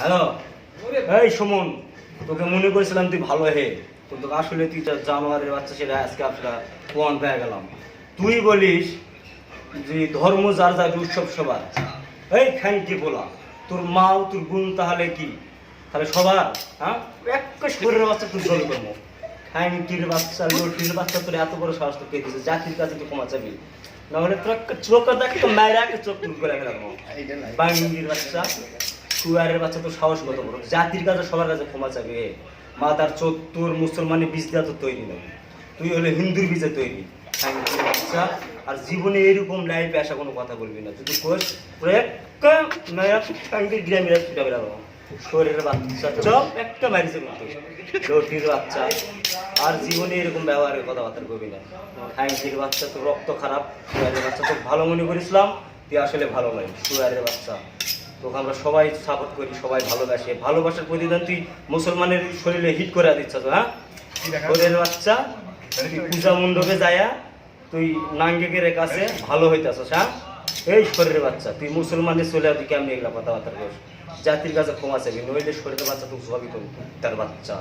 Hello, এই সুমন, তোকে মনে করেছিলাম তুই ভালো হে, কিন্তু আসলে তুই জানোয়ারের বাচ্চা, সেটা আজকে আমরা প্রমাণ পেয়ে গেলাম। তুই বলিস যে ধর্ম যার যার উৎসব সবার, এই খানকি বলা তোর মাও তোর গুণ তাহলে কি, তাহলে সবার, হ্যাঁ একটা শরীরের বাচ্চা তুই জল কর্ম খানকির বাচ্চা, লটির বাচ্চা, তোর এত বড় সাহস তো কে দিয়েছে? জাতির কাছে তুই ক্ষমা চাবি, নাহলে তোর একটা চোখ দেখ তো মায়ের একটা চোখ তুল করে গেলাম। বাঙ্গির বাচ্চা, কুয়ারের বাচ্চা, তোর সাহস কত বড়? জাতির কাছে সবার কাছে ক্ষমা চাবি? মা তার চোখ তোর মুসলমানের বীজ দেওয়া তো তৈরি নয়, তুই হলে হিন্দুর বীজে তৈরি খানকির বাচ্চা। আর জীবনে এরকম লাইফে আসা কোনো কথা বলবি না, যদি কোষ গ্রামের ছুটা বেরাবো শরীরের বাচ্চা, চপ একটা মারিছে কিন্তু লটির বাচ্চা। আর জীবনে এরকম ব্যবহারের কথাবার্তা করবি না। খানকির বাচ্চা, তোর রক্ত খারাপ, সুয়ারের বাচ্চা, তোকে ভালো মনে করেছিলাম, তুই আসলে ভালো নয়, সুয়ারের বাচ্চা। তোকে আমরা সবাই সাপোর্ট করি, সবাই ভালোবাসে, ভালোবাসার প্রতিদান তুই মুসলমানের শরীরে হিট করে দিচ্ছ তো, হ্যাঁ ওদের বাচ্চা। তুই পূজা মণ্ডপে যায়া তুই নাঙ্গেকের কাছে ভালো হইতেছস, হ্যাঁ এই শরীরের বাচ্চা, তুই মুসলমানের চলে তুই কেমনি এগুলা কথাবার্তা করিস? জাতির কাছে ক্ষমা চাবি, নইলে শরীরের বাচ্চা তুই সবই করবি তার বাচ্চা।